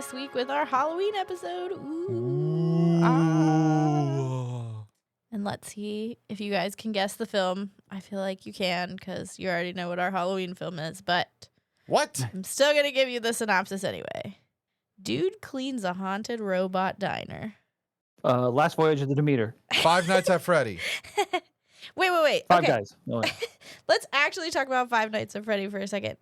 this week with our Halloween episode. Ooh. And let's see if you guys can guess the film. I feel like you can because you already know what our Halloween film is, but What? I'm still going to give you the synopsis anyway. Dude cleans a haunted robot diner. Last Voyage of the Demeter. Five Nights at Freddy. Wait. Five Okay. Guys. No, Let's actually talk about Five Nights at Freddy for a second.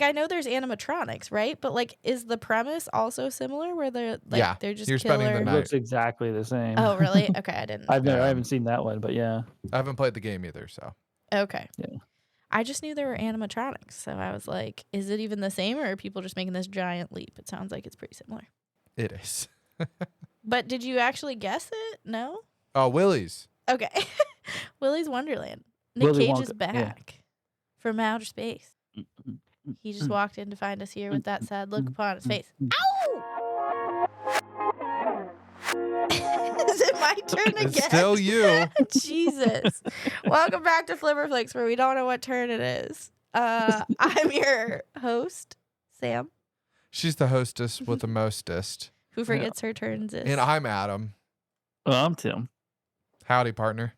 I know there's animatronics, right? But is the premise also similar where they're they're just you're spending the killer? it night. looks exactly the same. Oh, really? Okay, I didn't. I haven't seen that one, but yeah. I haven't played the game either, so. Okay. Yeah. I just knew there were animatronics, so I was like, is it even the same, or are people just making this giant leap? It sounds like it's pretty similar. It is. But did you actually guess it? No? Oh, Willy's. Okay. Willy's Wonderland. Nick Willy Cage Wonka, is back from outer space. He just walked in to find us here with that sad look upon his face. Ow! Is it my turn again? It's still you. Jesus. Welcome back to Flipper Flakes, where we don't know what turn it is. I'm your host, Sam, She's the hostess with the mostest. who forgets her turns is. And I'm Adam. I'm Tim. Howdy, partner.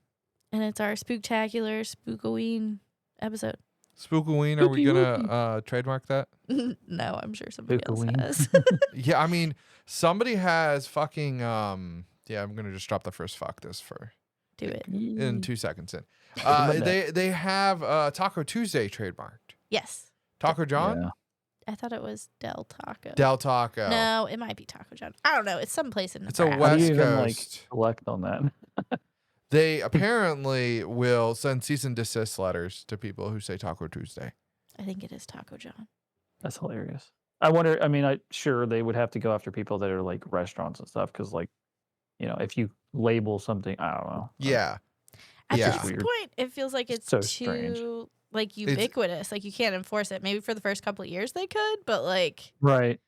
And it's our spooktacular Spookoween episode. Spookoween, are we Spooky going to trademark that? No, I'm sure somebody else Spookoween. has. Yeah, I mean, somebody has fucking, yeah, I'm going to just drop the first fuck this for Do it. in 2 seconds in. Monday. They have Taco Tuesday trademarked. Yes. Taco John? Yeah. I thought it was Del Taco. Del Taco. No, it might be Taco John. I don't know. It's someplace in It's a Nebraska. How do West you even Coast. select on that? They apparently will send cease and desist letters to people who say Taco Tuesday. I think it is Taco John. That's hilarious. I wonder. I mean, sure they would have to go after people that are like restaurants and stuff because, if you label something, I don't know. Yeah. At Yeah. this Weird. point, it feels like it's So too strange. ubiquitous. You can't enforce it. Maybe for the first couple of years they could, but Right.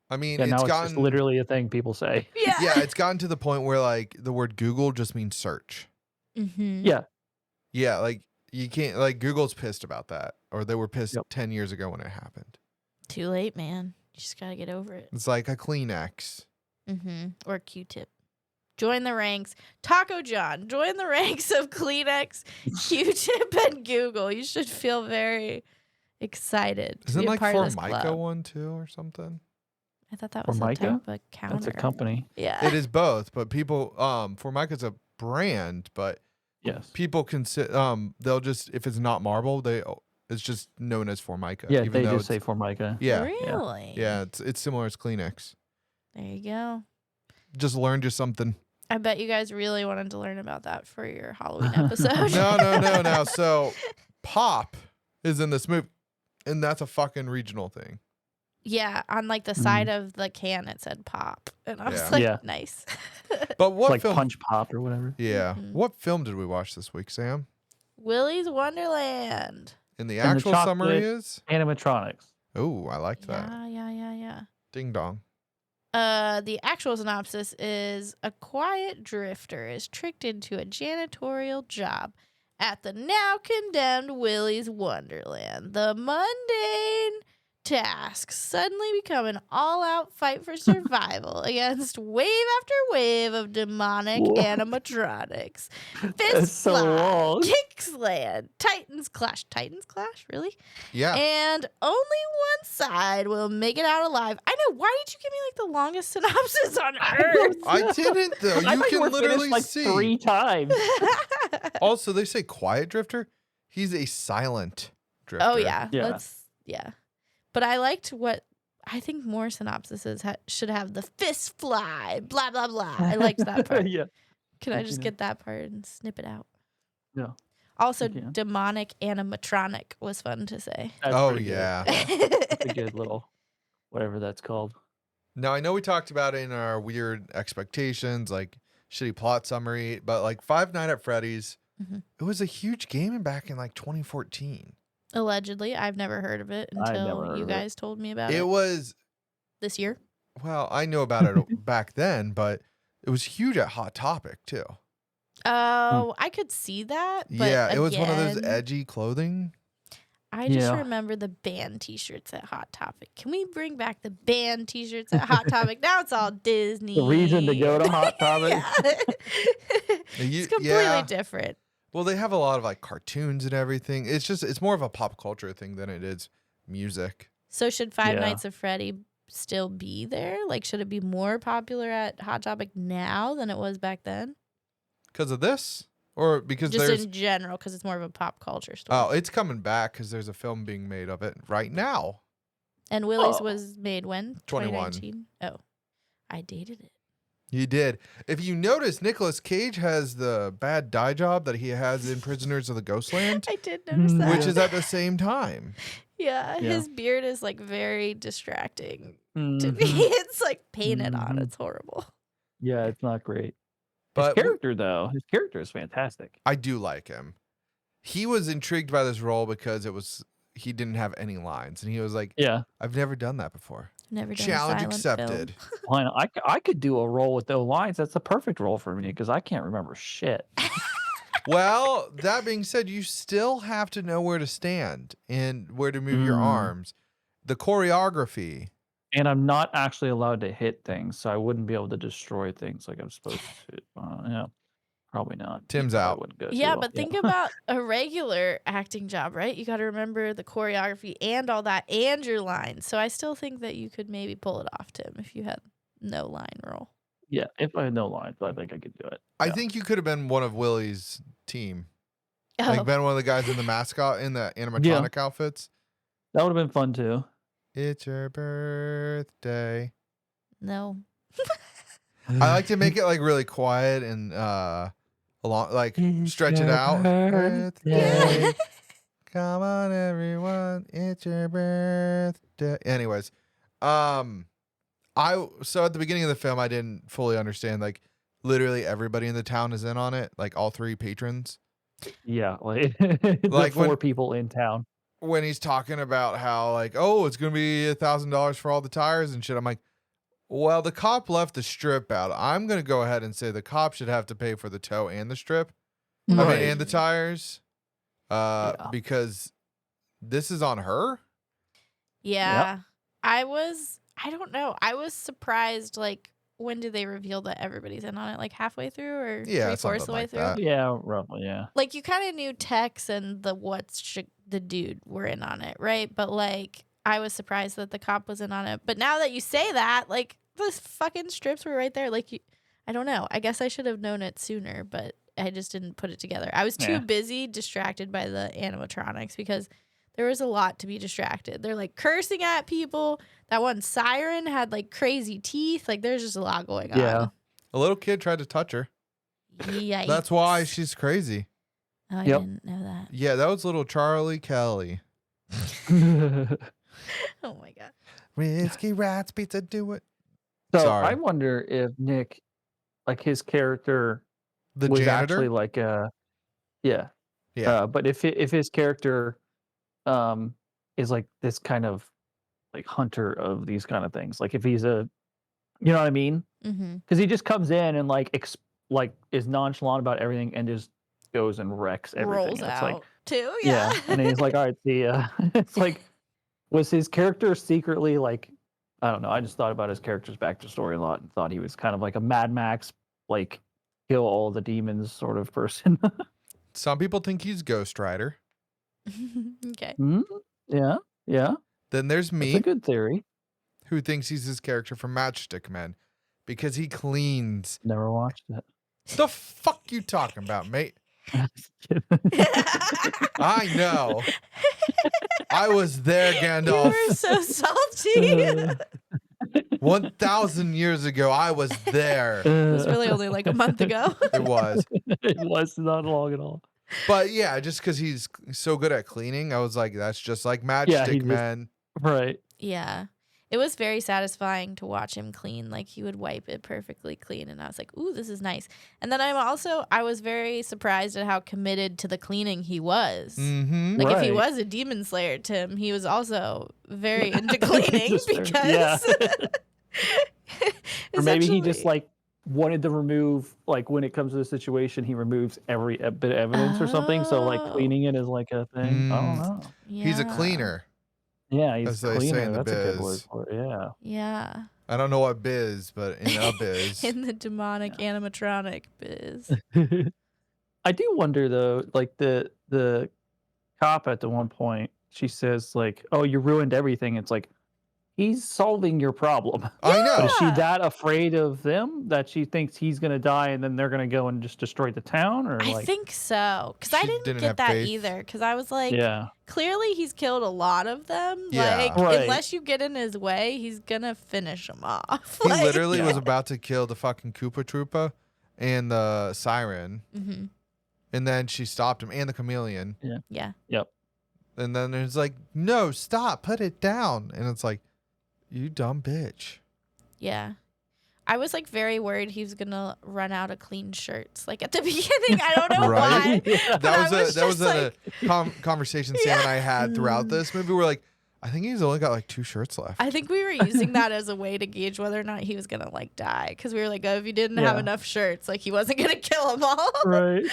I mean, Yeah. it's Now it's gotten just literally a thing people say. yeah, it's gotten to the point where the word Google just means search. Mm-hmm. Yeah. Yeah, you can't Google's pissed about that, or they were pissed Yep. 10 years ago when it happened. Too late, man. You just gotta get over it. It's like a Kleenex. Mm-hmm. Or Q-tip. Join the ranks. Taco John, join the ranks of Kleenex, Q-tip, and Google. You should feel very excited to Isn't be a part of this Formica club. one too or something? I thought that was a Formica? type of counter. That's a company. Yeah. It is both, but people Formica's a brand, but Yes. people they'll just, if it's not marble, it's just known as Formica. Yeah. even They though just say Formica. yeah. Really? Yeah, it's similar as Kleenex. There you go. Just learned you something. I bet you guys really wanted to learn about that for your Halloween episode. No. So Pop is in this movie, and that's a fucking regional thing. Yeah, on the side of the can it said pop. And I was Yeah. like, Yeah. nice. But what Like film? Punch Pop or whatever. Yeah. Mhm. What film did we watch this week, Sam? Willy's Wonderland. And the And the actual summary chocolate- is? Animatronics. Oh, I liked that. Yeah. Ding dong. The actual synopsis is a quiet drifter is tricked into a janitorial job at the now condemned Willy's Wonderland. The mundane tasks suddenly become an all-out fight for survival against wave after wave of demonic What? animatronics. That's Fists so fly, long. kicks land, Titans clash. Titans clash? Really? Yeah. And only one side will make it out alive. I know. Why did you give me the longest synopsis on earth? I didn't, though. I You thought can were literally finished, see. 3 times. Also, they say quiet drifter. He's a silent drifter. Oh yeah. Yeah. Yeah. But I liked what I think more synopsises should have the fist fly, blah blah blah. I liked that part. Yeah. Can I Thank just you. get that part and snip it out? Yeah. Also, You can. demonic animatronic was fun to say. That's Oh, pretty good. yeah. That's a good little, whatever that's called. Now, I know we talked about it in our weird expectations, shitty plot summary, but Five Nights at Freddy's, Mhm. it was a huge game back in 2014. Allegedly, I've never heard of it I've never until heard you of it. guys told me about It it was, this year. well, I knew about it back then, but it was huge at Hot Topic too. Oh, I could see that. But Yeah, it was one of those again, edgy clothing. I just Yeah. remember the band T-shirts at Hot Topic. Can we bring back the band T-shirts at Hot Topic? Now it's all Disney. The reason to go to Hot Topic. Yeah. It's completely different. Well, they have a lot of like cartoons and everything. It's more of a pop culture thing than it is music. So should Five Yeah. Nights at Freddy still be there? Like, should it be more popular at Hot Topic now than it was back then? Because of this? Or because Just there's... in general, because it's more of a pop culture story. Oh, it's coming back because there's a film being made of it right now. And Willy's Oh. was made when? 21. 2019? Oh, I dated it. You did. If you notice, Nicolas Cage has the bad dye job that he has in Prisoners of the Ghostland, I did notice that. which is at the same time. Yeah, Yeah. his beard is like very distracting to Mhm. me. It's like painted on. Mhm. It's horrible. Yeah, it's not great. But His character, though, his character is fantastic. I do like him. He was intrigued by this role because he didn't have any lines, and he was like, Yeah. "I've never done that before." Never done Challenge a silent accepted. film. Why not? I could do a role with those lines. That's the perfect role for me because I can't remember shit. Well, that being said, you still have to know where to stand and where to move your Mm. arms. The choreography. And I'm not actually allowed to hit things, so I wouldn't be able to destroy things like I'm supposed to. Yeah, probably not. Tim's Probably out. wouldn't go too Yeah, well. but think about a regular acting job, right? You got to remember the choreography and all that and your lines. So I still think that you could maybe pull it off, Tim, if you had no line role. Yeah, if I had no lines, I think I could do it. I Yeah. think you could have been one of Willy's team. Oh, Like been one of the guys in the mascot in the animatronic outfits. That would have been fun too. It's your birthday. no. I like to make it like really quiet and along like stretch it out. Birthday. Come on everyone, it's your birthday. Anyways, so at the beginning of the film I didn't fully understand like literally everybody in the town is in on it, like all three patrons. Yeah, like, the Like when- 4 people in town. When he's talking about how like, oh, it's gonna be $1,000 for all the tires and shit, I'm like, well, the cop left the strip out. I'm gonna go ahead and say the cop should have to pay for the tow and the strip. I mean, Right. and the tires. Yeah. Because this is on her. Yeah. I don't know. I was surprised, like, when did they reveal that everybody's in on it? Like halfway through or Yeah, 3/4 of the something way like through? that. Yeah, roughly, yeah. Like, you kind of knew Tex and the dude were in on it, right? But, like, I was surprised that the cop was in on it. But now that you say that, like, those fucking strips were right there. Like, I don't know. I guess I should have known it sooner, but I just didn't put it together. I was too Yeah. busy, distracted by the animatronics because there was a lot to be distracted. They're, like, cursing at people. That one siren had, like, crazy teeth. Like, there's just a lot going Yeah. on. A little kid tried to touch her. Yikes. That's why she's crazy. Oh, I Yep. didn't know that. Yeah, that was little Charlie Kelly. Oh, my God. Whiskey Rats Pizza, do it. So Sorry. I wonder if Nick, like his character, The was janitor. actually like yeah. Yeah. But if his character is like this kind of like hunter of these kind of things, like if he's you know what I mean? Mm-hmm. Because he just comes in and like is nonchalant about everything and just goes and wrecks everything. Rolls And it's out, like too. yeah, Yeah. and then he's like, all right, see ya. It's like, was his character secretly like, I don't know. I just thought about his character's backstory a lot and thought he was kind of like a Mad Max, like kill all the demons sort of person. Some people think he's Ghost Rider. Okay. Yeah, yeah. Then there's It's me, a good theory. who thinks he's his character from Matchstick Men because he cleans. Never watched it. The fuck you talking about, mate? I know. I was there, You Gandalf. were so salty. 1,000 years ago, I was there. It was really only like a month ago. It was. It was not long at all. But yeah, just because he's so good at cleaning, I was like, that's just like he Matchstick just- Men. Right. Yeah. It was very satisfying to watch him clean. Like, he would wipe it perfectly clean. And I was like, ooh, this is nice. And then I was very surprised at how committed to the cleaning he was. Mm-hmm. Like, if he Right. was a demon slayer, Tim, he was also very into cleaning Just very- because. yeah. Or maybe he just Essentially- like wanted to remove, like, when it comes to the situation, he removes every bit of evidence or something. So, like, Oh. cleaning it is like a thing. I don't Mm, know. he's a Yeah. cleaner, Yeah, he's as they say in cleaner. the That's a good word biz. for it. Yeah. Yeah. I don't know what biz, but in a biz. In the demonic animatronic biz. I do wonder though, like the cop at the one point, she says like, "Oh, you ruined everything." It's like he's solving your problem. I know. But is she Yeah. that afraid of them that she thinks he's gonna die and then they're gonna go and just destroy the town? Or I like, think so. Because I She didn't didn't get have that faith. either. Because I was like, yeah, clearly he's killed a lot of them. Yeah. Like, Right. unless you get in his way, he's going to finish them off. He Like, literally was Yeah. about to kill the fucking Koopa Troopa and the siren. Mm-hmm. And then she stopped him and the chameleon. Yeah. yep. And then it's like, no, stop, put it down. And it's like, you dumb bitch. Yeah. I was like very worried he was going to run out of clean shirts. Like at the beginning, I don't know Right? why. Yeah. But I was That was just a conversation Sam Yeah. and I had throughout this movie. We're like, I think he's only got like 2 shirts left. I think we were using that as a way to gauge whether or not he was going to like die. Because we were like, oh, if he didn't have Yeah. enough shirts, like he wasn't going to kill them all. Right.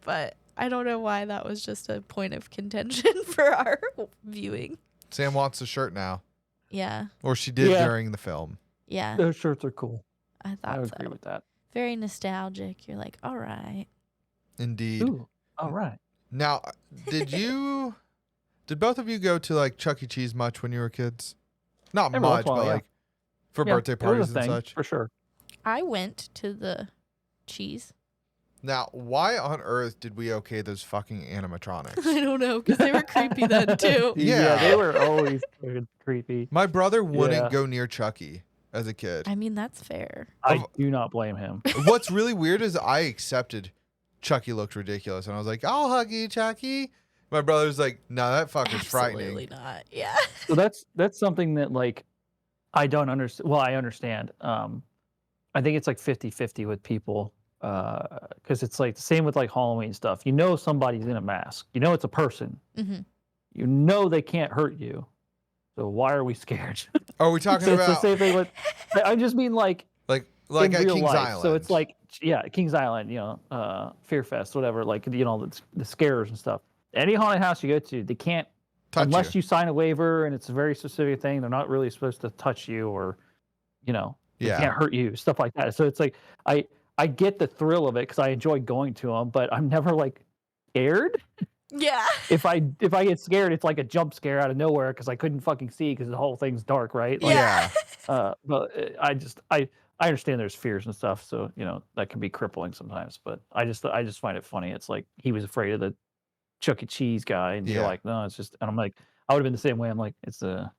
But I don't know why that was just a point of contention for our viewing. Sam wants a shirt now. Yeah. Or she did Yeah. during the film. Yeah. Those shirts are cool. I I thought would agree so. with that. Very nostalgic. You're like, all right. Indeed. Ooh. All right. Now, did both of you go to like Chuck E. Cheese much when you were kids? Not Every once much, in a while, but yeah. like for Yeah, birthday it was a parties and thing, such. for sure. I went to the cheese. Now, why on earth did we okay those fucking animatronics? I don't know, because they were creepy then too. Yeah. they were always fucking creepy. My brother wouldn't Yeah. go near Chucky as a kid. I mean, that's fair. I do not blame him. What's really weird is I accepted Chucky looked ridiculous, and I was like, "I'll hug you, Chucky." My brother's like, "No, that fucker's Absolutely frightening." not. Yeah. So that's something that like I don't understand. Well, I understand. I think it's like 50-50 with people because it's like the same with like Halloween stuff. You know somebody's in a mask. You know it's a person. Hmm. You know they can't hurt you. So why are we scared? Are we talking So it's the about same thing with. I just mean like like in at real Kings life. Island? So it's like Kings Island. Fear Fest, whatever. Like the scares and stuff. Any haunted house you go to, they can't touch unless you sign a waiver and it's a very specific thing. They're not really supposed to touch you or, they Yeah. can't hurt you, stuff like that. So it's like I get the thrill of it because I enjoy going to them, but I'm never like scared. Yeah. If I get scared, it's like a jump scare out of nowhere because I couldn't fucking see because the whole thing's dark, right? Like, Yeah. But I understand there's fears and stuff, so that can be crippling sometimes. But I just find it funny. It's like he was afraid of the Chuck E. Cheese guy, and you're Yeah. like, no, it's just. And I'm like, I would have been the same way. I'm like, it's a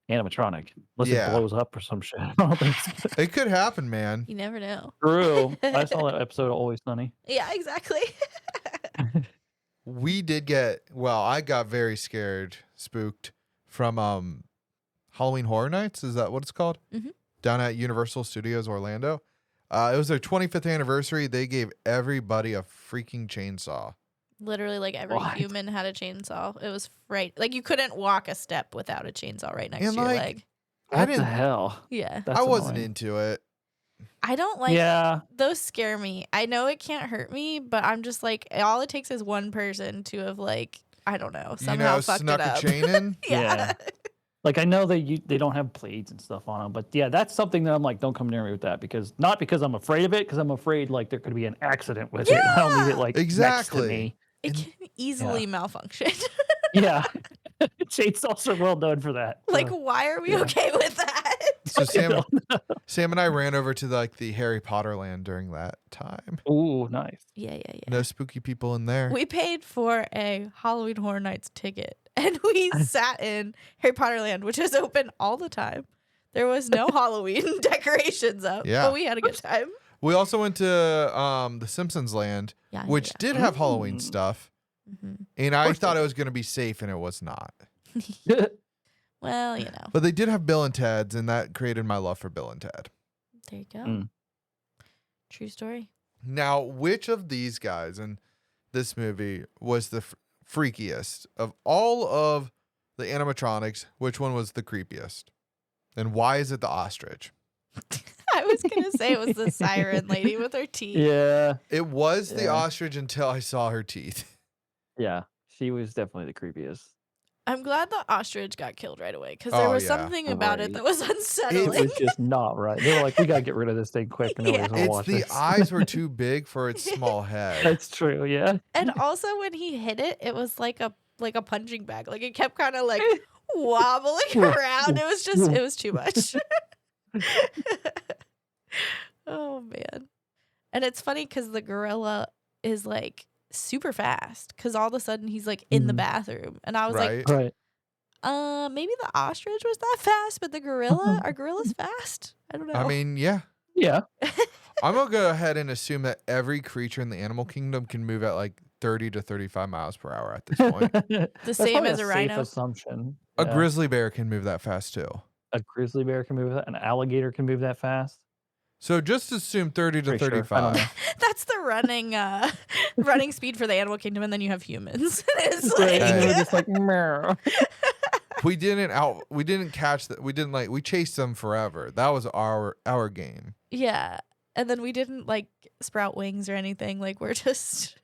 animatronic, unless Yeah. it blows up or some shit. I don't think it's It could happen, man. You never know. true. I saw that episode of Always Sunny. Yeah, exactly. We did I got very scared, spooked from Halloween Horror Nights. Is that what it's called? Mhm. Down at Universal Studios Orlando. It was their 25th anniversary. They gave everybody a freaking chainsaw. Literally, like every What? human had a chainsaw. It was like you couldn't walk a step without a chainsaw right next And, to your like, leg. I What the didn't. hell? Yeah. That's I wasn't annoying. into it. I don't like Yeah, those scare me. I know it can't hurt me, but I'm just like all it takes is one person to have like I don't know somehow fucked Snuck it up. a chain in. Yeah. like I know they don't have blades and stuff on them, but yeah, that's something that I'm like, don't come near me with that not because I'm afraid of it, because I'm afraid like there could be an accident with it. I don't need it like Exactly. next to me. It can easily malfunction. Yeah, chainsaws are well known for that. Like, so, why are we yeah. okay with that? So I Sam, don't know. Sam and I ran over to the Harry Potter land during that time. Ooh, nice. Yeah. No spooky people in there. We paid for a Halloween Horror Nights ticket, and we sat in Harry Potter Land, which is open all the time. There was no Halloween decorations up, Yeah. but we had a good time. We also went to the Simpsons land, Yeah, which did have Halloween Mm. stuff, Mm-hmm. and I course thought they it was going to be safe, and it was not. Well, But they did have Bill and Ted's, and that created my love for Bill and Ted. there you go. Mm. True story. Now, which of these guys in this movie was the freakiest of all of the animatronics? Which one was the creepiest, and why is it the ostrich? I was was gonna say it was the siren lady with her teeth. Yeah. It was the Yeah. ostrich until I saw her teeth. Yeah. She was definitely the creepiest. I'm glad the ostrich got killed right away because there was yeah. something about it that was It unsettling. was just not right. They were like, we gotta get rid of this thing quick, and nobody's gonna It's watch the this. eyes were too big for its small head. That's true. Yeah. And also when he hit it, it was like a punching bag. Like it kept kind of like wobbling around. It was too much. Oh man. And it's funny because the gorilla is like super fast because all of a sudden he's like in the bathroom. And I was like, Right? Right. maybe the ostrich was that fast, but the gorilla, are gorillas fast? I don't know. I mean, yeah. Yeah. I'm gonna go ahead and assume that every creature in the animal kingdom can move at like 30 to 35 miles per hour at this point. That's same probably as a safe rhino. assumption. A Yeah. grizzly bear can move that fast too. A grizzly bear can move that. An alligator can move that fast. So just assume 30 to Pretty sure. I don't 35. know. That's the running speed for the animal kingdom, and then you have humans. It's Right, and Hey. we're just like, meow. We didn't catch that. We didn't we chased them forever. That was our game. yeah, and then we didn't like sprout wings or anything. Like we're just,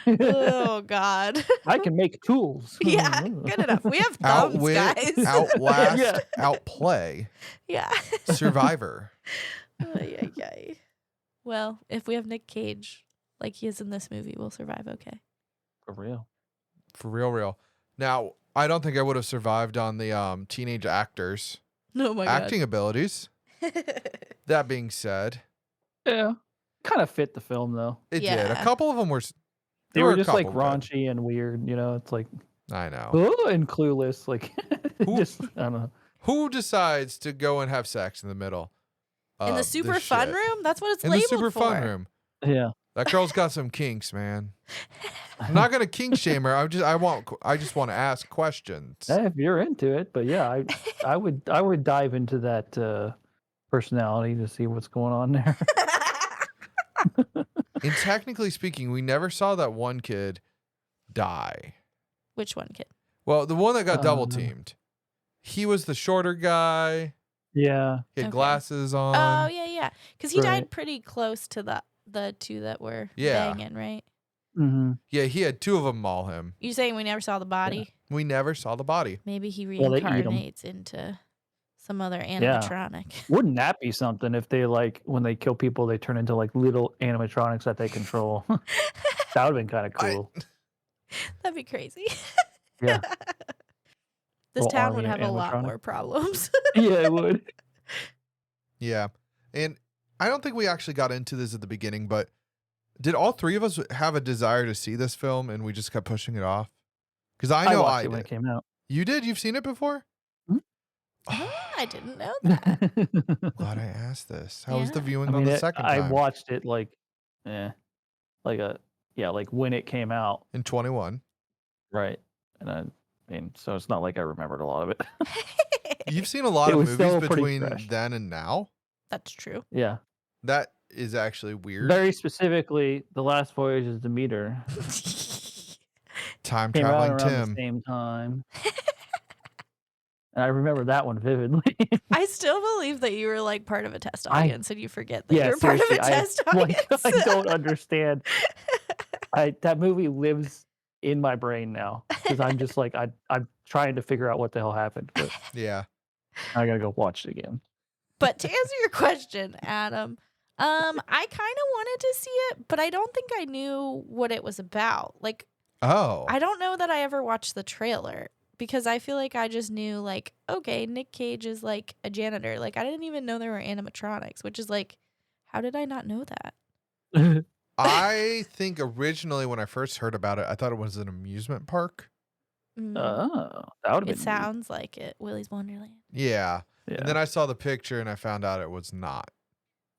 oh god, I can make tools. yeah, good enough. We have thumbs, Outwit, guys. outlast, Yeah. outplay, Yeah. survivor. Ay, ay, ay. Well, if we have Nick Cage like he is in this movie, we'll survive. Okay. For real. For real. Now, I don't think I would have survived on the teenage actors' Oh my acting abilities. That being said, Yeah. Kind of fit the film though. it did. Yeah. A couple of them were. They there were a just like couple good. raunchy and weird, you know. It's like I know. oh, and clueless. Like Who- just I don't know. Who decides to go and have sex in the middle? In the of super this fun shit? room? That's what it's In the labeled super for. fun room. Yeah. That girl's got some kinks, man. I'm not gonna kink shame her. I just want to ask questions. If you're into it, but yeah, I would dive into that personality to see what's going on there. And technically speaking, we never saw that one kid die. Which one, kid? Well, the one that got double Um, teamed. He was the shorter guy. Yeah. He had Okay. glasses on. Oh yeah. Because he died Right. pretty close to the two that were Yeah. banging, right? Mm-hmm. Yeah, he had two of them maul him. You saying we never saw the body? We never saw the body. Maybe he Well, they eat 'em. reincarnates into some other animatronic. Wouldn't that be something if they like when they kill people, they turn into like little animatronics that they control? That would have been kind of cool. That'd be crazy. Yeah. This Little town would army of have a lot animatronic. more problems. Yeah, it would. Yeah. And I don't think we actually got into this at the beginning, but did all three of us have a desire to see this film and we just kept pushing it off? Because I know watched I it when it did. came out. You did? You've seen it before? I didn't know that. Glad I asked this. How was the Yeah. viewing on the second time? I watched it like when it came out, in 21. right? And I mean, so it's not like I remembered a lot of it. You've seen a lot It of was movies still pretty between fresh. then and now. That's true. Yeah. That is actually weird. Very specifically, The Last Voyage of Demeter Time came out traveling around Tim. the same time. And I remember that one vividly. I still believe that you were like part of a test I- audience and you forget that Yeah, you're part of a seriously, test like, audience. I don't understand. That movie lives in my brain now because I'm just like I'm trying to figure out what the hell happened. But Yeah. I gotta go watch it again. But to answer your question, Adam, I kind of wanted to see it, but I don't think I knew what it was about. Like, Oh. I don't know that I ever watched the trailer because I feel like I just knew, like, okay, Nick Cage is like a janitor. Like, I didn't even know there were animatronics, which is like, how did I not know that? I think originally when I first heard about it, I thought it was an amusement park. Mm, Oh, that would have been. it sounds like it. Willy's Wonderland. Yeah. neat. And then I saw the picture and I found out it was not.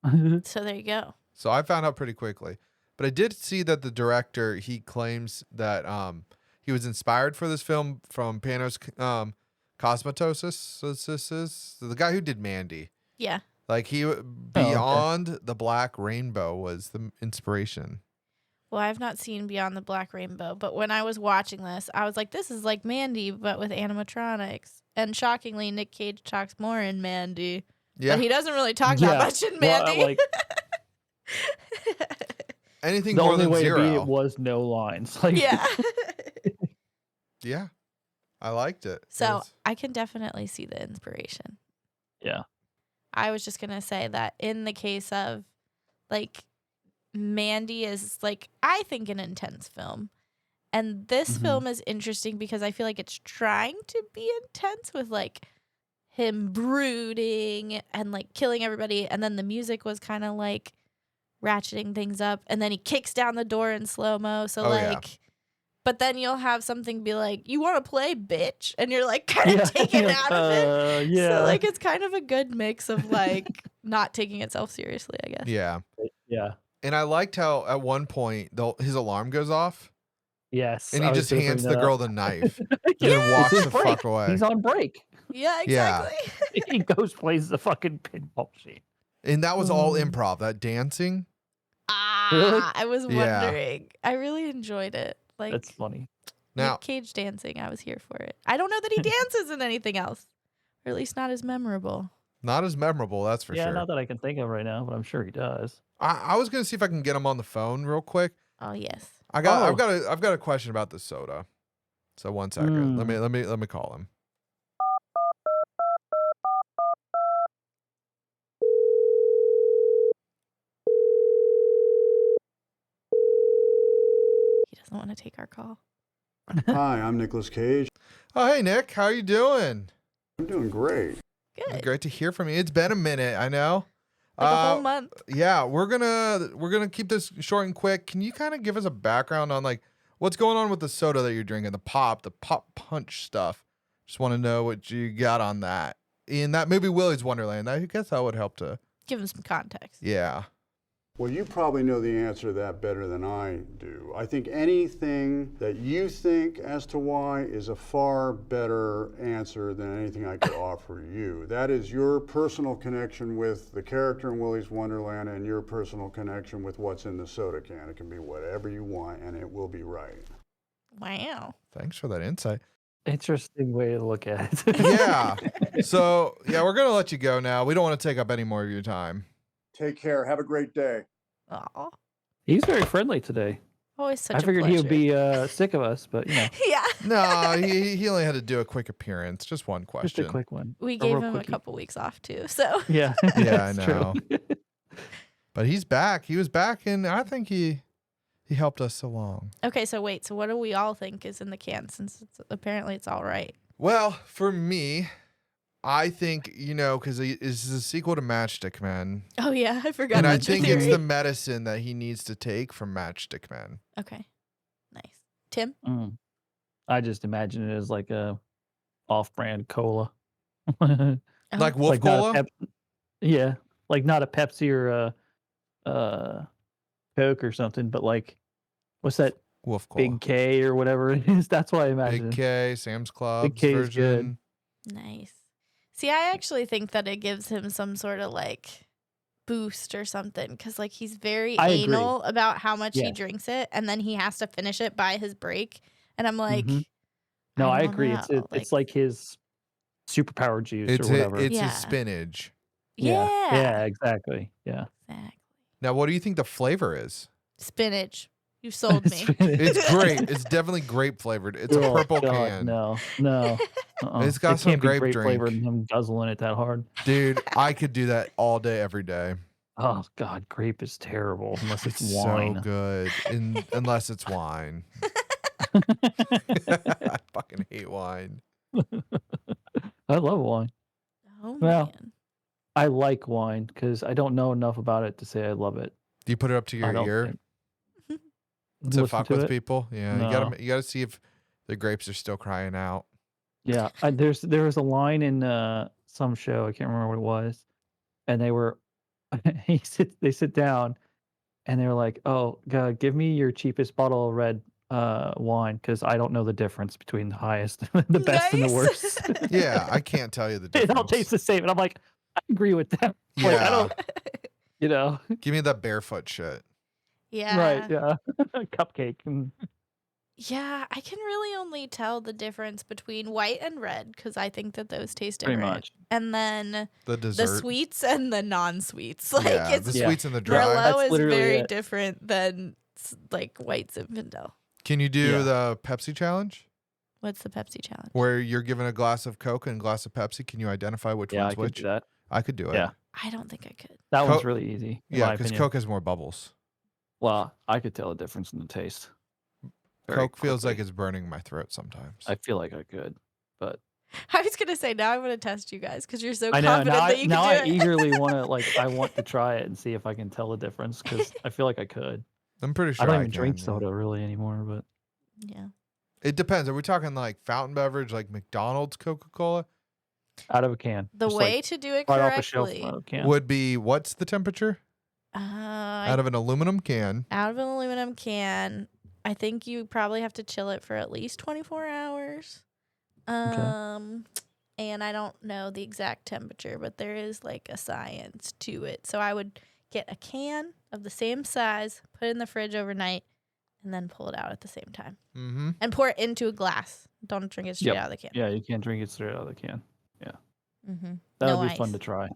Yeah. So there you go. So I found out pretty quickly. But I did see that the director, he claims that he was inspired for this film from Panos Cosmatosis, the guy who did Mandy. Yeah. Like Beyond the Black Rainbow was the inspiration. Well, I've not seen Beyond the Black Rainbow, but when I was watching this, I was like, this is like Mandy, but with animatronics. And shockingly, Nick Cage talks more in Mandy. Yeah. But he doesn't really talk that much in Well, Mandy. like, Anything the more only than way to beat it zero. was no lines. Like, yeah. Yeah. I liked it. So It's- I can definitely see the inspiration. yeah. I was just going to say that in the case of like Mandy is like, I think an intense film. And this Mhm. film is interesting because I feel like it's trying to be intense with like him brooding and like killing everybody. And then the music was kind of like ratcheting things up. And then he kicks down the door in slow-mo. So Oh, yeah. like, but then you'll have something be like, you want to play, bitch? And you're like kind of Yeah. taken You're like, out of it. Yeah. So like it's kind of a good mix of like not taking itself seriously, I guess. yeah. Yeah. And I liked how at one point his alarm goes off Yes. and he I was just gonna bring hands that the girl up. the knife Yeah, and then walks it's his the break. fuck away. He's on break. Yeah, Yeah. exactly. He goes plays the fucking pinball machine. And that was all Mm. improv, that dancing. Really? I was Yeah. wondering. I really enjoyed it. Like That's funny. Now, Nick Cage dancing, I was here for it. I don't know that he dances in anything else. Or at least not as memorable. not as memorable, that's for Yeah, sure. not that I can think of right now, but I'm sure he does. I was gonna see if I can get him on the phone real quick. Oh yes. I've got a question about the soda. So 1 second. Let me call him. He doesn't want to take our call. Hi, I'm Nicolas Cage. Oh, hey Nick, how you doing? I'm doing great. Good. Great to hear from you. It's been a minute, I know. Like a whole month. Yeah, we're gonna keep this short and quick. Can you kind of give us a background on like what's going on with the soda that you're drinking, the pop punch stuff? Just want to know what you got on that. In that movie Willy's Wonderland, I guess that would help to. Give him some context. Yeah. Well, you probably know the answer to that better than I do. I think anything that you think as to why is a far better answer than anything I could offer you. That is your personal connection with the character in Willy's Wonderland and your personal connection with what's in the soda can. It can be whatever you want, and it will be right. Wow. Thanks for that insight. Interesting way to look at it. Yeah. So yeah, we're gonna let you go now. We don't want to take up any more of your time. Take care. Have a great day. Aw. He's very friendly today. Always such I figured a he pleasure. would be sick of us, but you know, Yeah. No, he only had to do a quick appearance, just one just question. a quick one. We A gave real him a quickie. couple weeks off too. So Yeah. Yeah, I that's true. know. But he's back. He was back, and I think he helped us along. okay, so wait, so what do we all think is in the can since apparently it's all right? Well, for me, I think, because it's a sequel to Matchstick Men. Oh yeah, I forgot And I about your think it's theory. the medicine that he needs to take from Matchstick Men. Okay. Nice. Tim? Mm. I just imagine it as like a off-brand cola. Like Like Wolf not a Cola? yeah, like not a Pepsi or a Coke or something, but like what's that Wolf Cola. Big K or whatever it is? That's what I imagine. Big K, Sam's Club K is good. version. Nice. See, I actually think that it gives him some sort of like boost or something because like he's very I agree. anal about how much he Yeah. drinks it and then he has to finish it by his break. And I'm like, Mhm. No, I don't agree. know, It's like his superpower juice It's or whatever. it's Yeah. his spinach. Yeah, exactly. Yeah. Exactly. Now, what do you think the flavor is? Spinach. You sold me. It's great. It's definitely grape flavored. It's a Oh, purple God, can. No. It's got It some can't be grape grape drink. flavored and him guzzling it that hard. Dude, I could do that all day, every day. Oh God, grape is terrible unless it's It's wine. so good. Unless it's wine. I fucking hate wine. I love wine. Oh Well, man. I like wine because I don't know enough about it to say I love it. Do you put it up to I your don't ear think- to Listen fuck to with it? people? Yeah, No. you gotta see if the grapes are still crying out. Yeah, there was a line in some show, I can't remember what it was, and they were they sit down and they were like, "Oh, God, give me your cheapest bottle of red wine because I don't know the difference between the highest, the best, and the Nice. worst. Yeah, I can't tell you the It difference. all tastes the same." And I'm like, I agree with that. Like, I Yeah. don't, you know, Give me that barefoot shit. Yeah. right? Yeah, cupcake. And Yeah, I can really only tell the difference between white and red because I think that those taste Pretty different. much. And then The the dessert. sweets and the non-sweets. Like yeah, it's the Yeah. sweets and the dry. Merlot That's is literally very it. different than like white Zinfandel. Can you do Yeah. the Pepsi challenge? What's the Pepsi challenge? Where you're given a glass of Coke and a glass of Pepsi? Can you identify which Yeah, I one's could which? do that. I could do it. Yeah. I don't think I could. That one's Coke- really easy. In Yeah, my because opinion. Coke has more bubbles. Well, I could tell the difference in the taste. very Coke feels like quickly. it's burning my throat sometimes. I feel like I could, but I was gonna say now I want to test you guys because you're so I know confident now. that you Now can I do it. eagerly want to I want to try it and see if I can tell the difference because I feel like I could. I'm pretty sure I don't I even drink can, yeah. soda really anymore, but Yeah. It depends. Are we talking like fountain beverage, like McDonald's Coca-Cola? out of a can. The just, way like, to do it right off the shelf correctly, out of a can. Would be what's the temperature? out Out of an aluminum can. of an aluminum can, I think you probably have to chill it for at least 24 hours. And I don't know the exact temperature, but there is like a science to it. So I would get a can of the same size, put it in the fridge overnight, and then pull it out at the same time. Mm-hmm. And pour it into a glass. Don't drink it straight Yep. out of the can. Yeah, you can't drink it straight out of the can. Mm-hmm. That No would be fun ice. to try.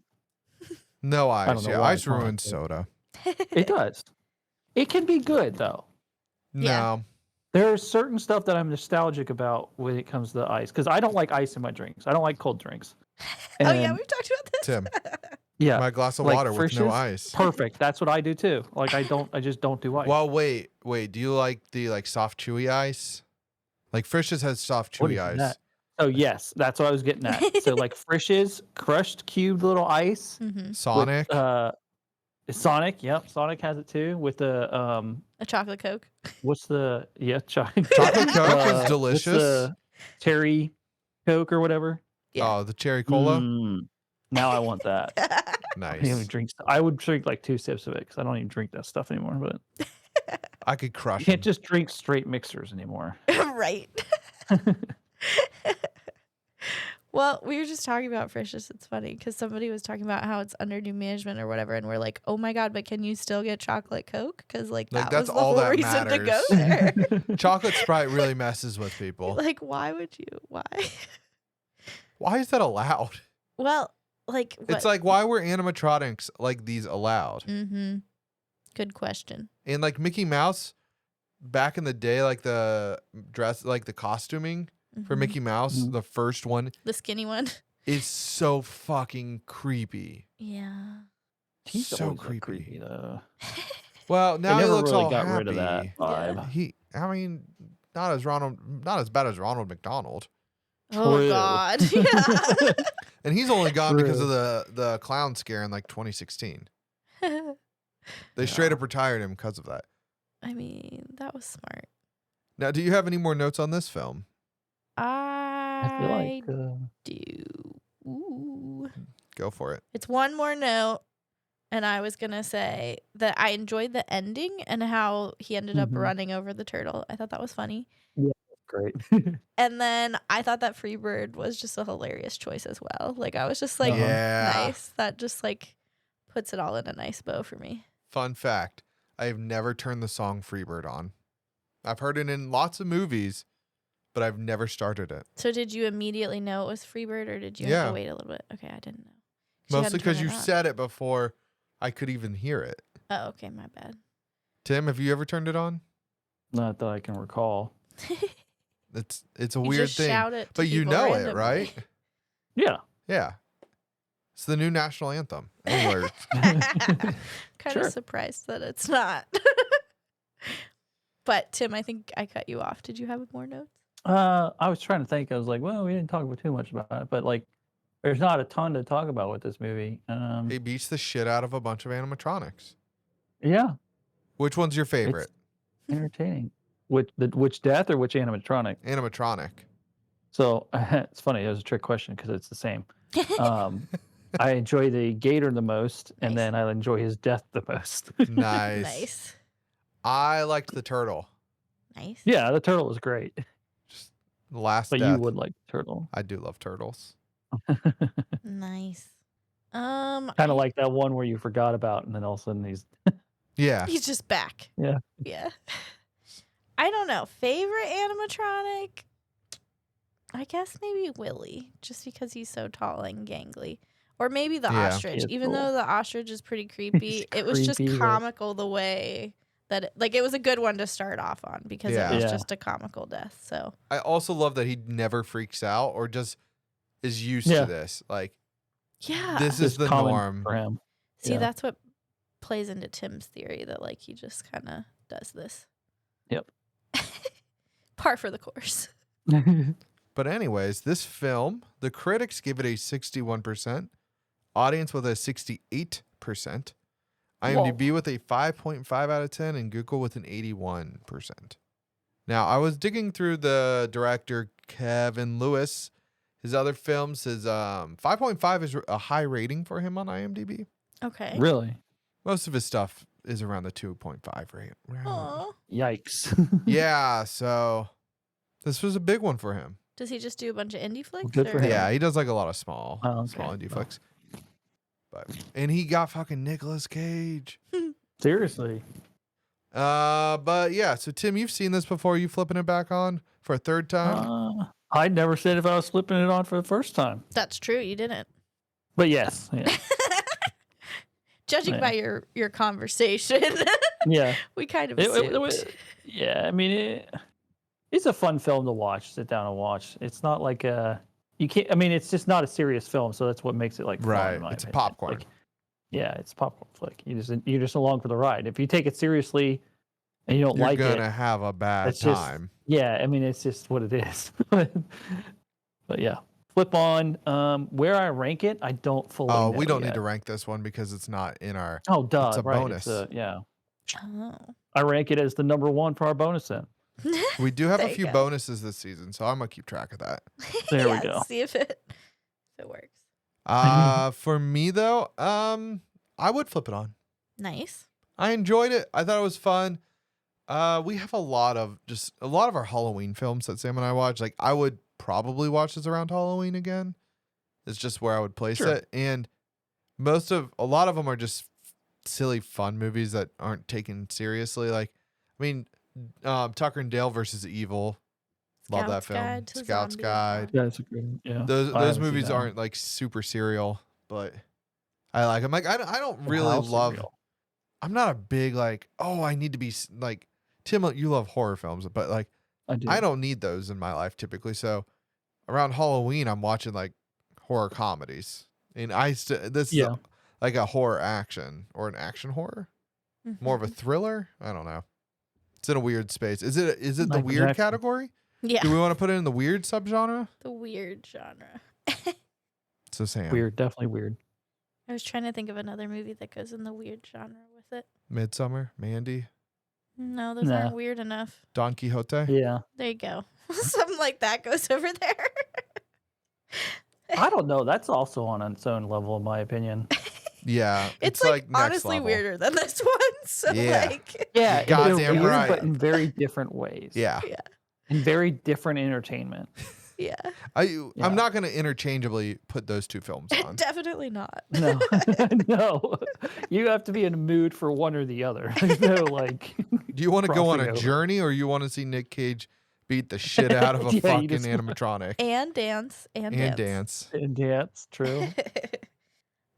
No ice. don't know Yeah, why ice it's not, ruins but- soda. It does. It can be good though. Yeah. No. There's certain stuff that I'm nostalgic about when it comes to the ice because I don't like ice in my drinks. I don't like cold drinks. Oh, yeah, And, we've talked about this. Tim, yeah, my glass of like water with no Frisch's? ice. perfect. That's what I do too. Like I just don't do ice. Well, wait. Do you like the like soft chewy ice? Like Frisch's has soft What chewy is ice. that? Oh yes, that's what I was getting at. So like Frisch's crushed cubed little ice. Mm-hmm. Sonic. With, Sonic, yep, Sonic has it too. With the A chocolate Coke. what's the chocolate Chocolate Coke is what's delicious. the cherry Coke or whatever. Yeah. Oh, the cherry cola. Now I want that. I don't even Nice. drink. I would drink like 2 sips of it because I don't even drink that stuff anymore. But I could you crush can't them. just drink straight mixers anymore. Right. Well, we were just talking about Frisch's. It's funny because somebody was talking about how it's under new management or whatever, and we're like, "Oh my god!" But can you still get chocolate Coke? Because like Like, that that's was the all whole that reason to go matters. there. Chocolate Sprite really messes with people. Like, why would you? Why? Why is that allowed? Well, like what? It's like, why were animatronics like these allowed? Mm-hmm. Good question. And like Mickey Mouse, back in the day, like the dress, like the costuming for Mhm. Mickey Mouse, Mhm. the first one, The skinny one. is so fucking creepy. Yeah. He's So always been creepy. creepy though. Well, They now he never looks really all got happy. rid of that vibe. I mean, not as bad as Ronald McDonald. Oh True. God. Yeah. And he's only gone because True. of the clown scare in like 2016. They straight up retired him because of that. I mean, that was smart. Now, do you have any more notes on this film? I feel I like do. Ooh. Go for it. It's one more note, and I was gonna say that I enjoyed the ending and how he ended up Mhm. running over the turtle. I thought that was funny. great. And then I thought that Freebird was just a hilarious choice as well. Like I was just like, Yeah. nice. That just like puts it all in a nice bow for me. Fun fact, I have never turned the song Freebird on. I've heard it in lots of movies, but I've never started it. So did you immediately know it was Freebird, or did you have Yeah. to wait a little bit? Okay, I didn't know. You had Mostly to turn because you it on. said it before I could even hear it. Oh, okay, my bad. Tim, have you ever turned it on? Not that I can recall. It's a You weird just thing. shout it to But you people know it, randomly. right? Yeah. Yeah. It's the new national anthem. Anyway, Kind Sure. of surprised that it's not. But Tim, I think I cut you off. Did you have more notes? I was trying to think. I was like, well, we didn't talk about too much about it, but like, there's not a ton to talk about with this movie. he beats the shit out of a bunch of animatronics. Yeah, Which one's your favorite? entertaining. Which death or which animatronic? Animatronic. So it's funny. It was a trick question because it's the same. I enjoy the gator the most, and Nice. then I enjoy his death the most. Nice. Nice. I liked the turtle. Nice. Yeah, the turtle was great, The last but death. you would like the turtle. I do love turtles. Nice. Kind of like that one where you forgot about, and then all of a sudden he's Yeah. He's just back. Yeah. Yeah. I don't know. Favorite animatronic? I guess maybe Willy, just because he's so tall and gangly. Or maybe the Yeah. ostrich. He is Even cool. though the ostrich is pretty creepy, it was just creepy, but- comical the way that it was a good one to start off on because Yeah. it was Yeah. just a comical death. So I also love that he never freaks out or just is used Yeah. to this. Like, yeah. this is It's the common norm. for him. See, Yeah. that's what plays into Tim's theory that like he just kind of does this. Yep. Par for the course. But anyways, this film, the critics give it a 61%, audience with a 68%, IMDb with a 5.5 out of 10, and Google with an 81%. Now, I was digging through the director Kevin Lewis. His other films, his 5.5 is a high rating for him on IMDb. Okay. Really? Most of his stuff is around the 2.5 rate. Aw. Yikes. Yeah, so this was a big one for him. Does he just do a bunch of indie flicks? Good for or- him. Yeah, he does like a lot of small Oh, okay. small indie Oh. flicks. And he got fucking Nicolas Cage. Seriously. But yeah, so Tim, you've seen this before. You flipping it back on for a third time? I'd never said if I was flipping it on for the first time. That's true. You didn't. But yes. Yeah. Judging Yeah. by your conversation, Yeah. we kind of It- assumed. Yeah. I mean, it's a fun film to watch, sit down and watch. It's not like you can't, I mean, it's just not a serious film. So that's what makes it like fun, Right, in my it's a opinion. popcorn. Like, yeah, it's a popcorn flick. You're just along for the ride. If you take it seriously and you don't You're like gonna it, have a bad it's just- time. yeah, I mean, it's just what it is. But yeah, flip on. Where I rank it, I don't fully. Oh, know we don't yet. need to rank this one because it's not in our. Oh, duh! It's a right, bonus. yeah, Oh. I rank it as the number one for our bonus then. We do have a There you few go. bonuses this season, so I'm gonna keep track of that. There we Yeah, go. See if it works. For me though, I would flip it on. Nice. I enjoyed it. I thought it was fun. We have a lot of our Halloween films that Sam and I watch. Like, I would probably watch this around Halloween again. It's just where I would place Sure. it. And a lot of them are just silly fun movies that aren't taken seriously. Like, I mean, Tucker and Dale versus Evil. Love that Scout's film. Guide to Scout's Zombie Guide. Yeah, it's a good one. Yeah, Those I haven't seen movies that one. aren't like super serial, but I like them. Like, I don't Well, really how love. surreal. I'm not a big like. Oh, I need to be like Tim. You love horror films, but like I do. I don't need those in my life typically. So around Halloween, I'm watching like horror comedies, and this Yeah. is like a horror action or an action horror, more of a thriller. I don't know. It's in a weird space. Is it the Michael weird Jackson. category? Yeah. Do we want to put it in the weird subgenre? The weird genre. So Sam, Weird, definitely weird. I was trying to think of another movie that goes in the weird genre with it. Midsummer, Mandy, No, those Nah. aren't weird enough. Don Quixote. Yeah, There you go. Something like that goes over there. I don't know. That's also on its own level, in my opinion. Yeah, It's like next honestly level. weirder than this one. So Yeah. like Yeah, You're goddamn they're weird, right. but in very different ways. Yeah, in very different entertainment. yeah. Yeah. I'm not going to interchangeably put those two films on. Definitely not. No, no, you have to be in a mood for one or the other. There's no like. Do you want to go on crossing a over. journey, or you want to see Nick Cage beat the shit out of a Yeah, you fucking just- animatronic And dance. And dance? And dance, true.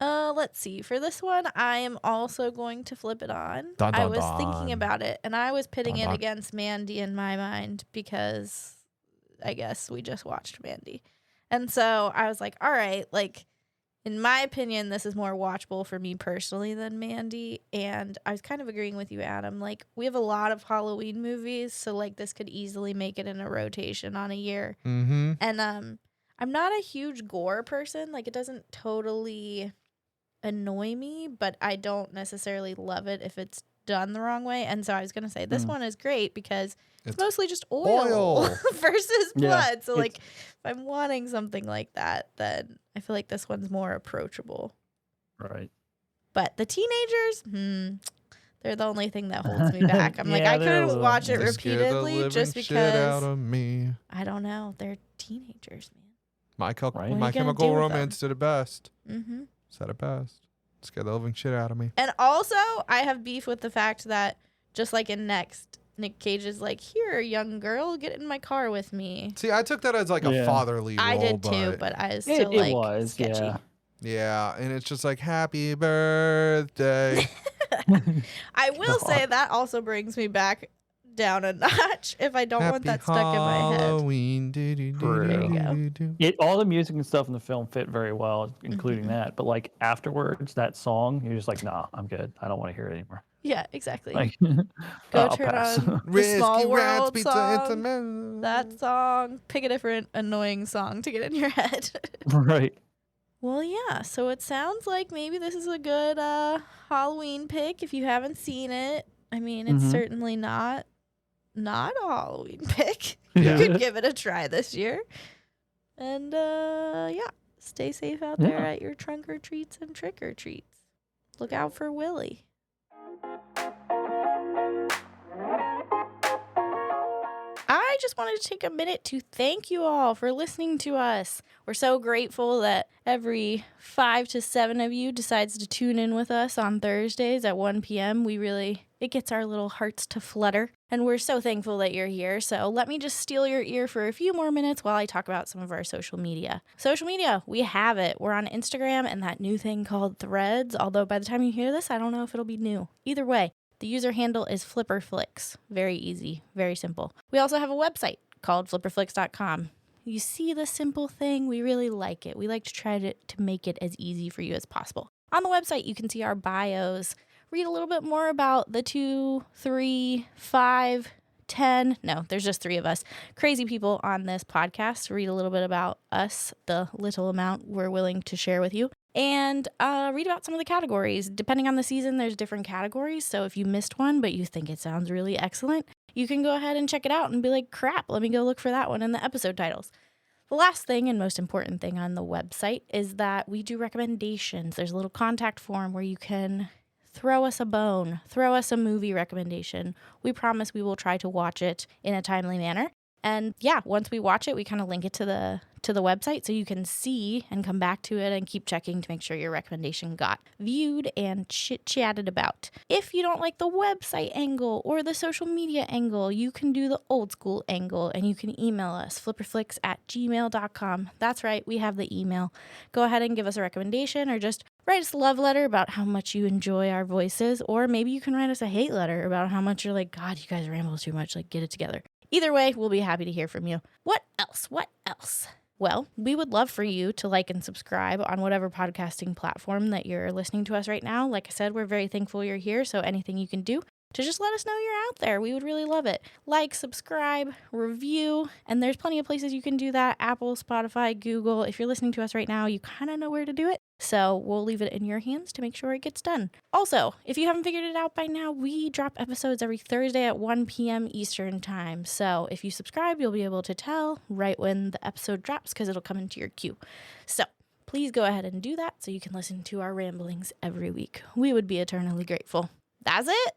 Let's see. For this one, I am also going to flip it on. Dun, I dun, was dun. thinking about it, and I was pitting Dun, it dun. against Mandy in my mind because I guess we just watched Mandy. And so I was like, all right, like, in my opinion, this is more watchable for me personally than Mandy. And I was kind of agreeing with you, Adam. Like, we have a lot of Halloween movies, so, like, this could easily make it in a rotation on a year. Mm-hmm. And I'm not a huge gore person. Like, it doesn't totally annoy me, but I don't necessarily love it if it's done the wrong way. And so I was going to say this one is great because it's mostly just oil. Versus Yeah, blood. So, it's- like, if I'm wanting something like that, then I feel like this one's more approachable. Right. But the teenagers, they're the only thing that holds me back. I'm like, Yeah, I they're a couldn't little- watch it They scare the repeatedly living just shit out because, of me. I don't know, they're teenagers, man. My, Right. What are you My gonna do Chemical with Romance did it best. Mm-hmm. Said it best. Scare the living shit out of me. And also, I have beef with the fact that just like in Nick Cage is like, here, young girl, get in my car with me. See, I took that as like a Yeah. fatherly role. I did too, but I was still It was, sketchy. yeah. Yeah, and it's just like, happy birthday. I will God. say that also brings me back down a notch if I don't want Happy that stuck in my head. Halloween. There you go. All the music and stuff in the film fit very well, including that. But like afterwards, that song, you're just like, nah, I'm good. I don't want to hear it anymore. Yeah, exactly. Like, Go I'll turn pass. on the Risky Small Rats World Pizza song. Intimate. That song. Pick a different annoying song to get in your head. Right. Well, yeah. So it sounds like maybe this is a good Halloween pick if you haven't seen it. I mean, it's certainly not a Halloween pick. Yeah. You could give it a try this year. And yeah, stay safe out there at your trunk or treats and trick or treats. Look out for Willy. I just wanted to take a minute to thank you all for listening to us. We're so grateful that every 5 to 7 of you decides to tune in with us on Thursdays at 1 p.m. It gets our little hearts to flutter, and we're so thankful that you're here. So let me just steal your ear for a few more minutes while I talk about some of our social media. Social media, we have it. We're on Instagram and that new thing called Threads, although by the time you hear this, I don't know if it'll be new. Either way, the user handle is flipperflix. Very easy, very simple. We also have a website called flipperflix.com. You see the simple thing? We really like it. We like to try to make it as easy for you as possible. On the website, you can see our bios, read a little bit more about the 2, 3, 5, 10, no, there's just 3 of us, crazy people on this podcast. Read a little bit about us, the little amount we're willing to share with you. And read about some of the categories. Depending on the season, there's different categories. So if you missed one, but you think it sounds really excellent, you can go ahead and check it out and be like, crap, let me go look for that one in the episode titles. The last thing and most important thing on the website is that we do recommendations. There's a little contact form where you can throw us a bone, throw us a movie recommendation. We promise we will try to watch it in a timely manner. And yeah, once we watch it, we kind of link it to the website so you can see and come back to it and keep checking to make sure your recommendation got viewed and chit-chatted about. If you don't like the website angle or the social media angle, you can do the old school angle and you can email us, flipperflix@gmail.com. That's right, we have the email. Go ahead and give us a recommendation or just write us a love letter about how much you enjoy our voices, or maybe you can write us a hate letter about how much you're like, God, you guys ramble too much, like get it together. Either way, we'll be happy to hear from you. What else? Well, we would love for you to like and subscribe on whatever podcasting platform that you're listening to us right now. Like I said, we're very thankful you're here, so anything you can do to just let us know you're out there. We would really love it. Like, subscribe, review, and there's plenty of places you can do that. Apple, Spotify, Google. If you're listening to us right now, you kind of know where to do it. So we'll leave it in your hands to make sure it gets done. Also, if you haven't figured it out by now, we drop episodes every Thursday at 1 p.m. Eastern time. So if you subscribe, you'll be able to tell right when the episode drops because it'll come into your queue. So please go ahead and do that so you can listen to our ramblings every week. We would be eternally grateful. That's it.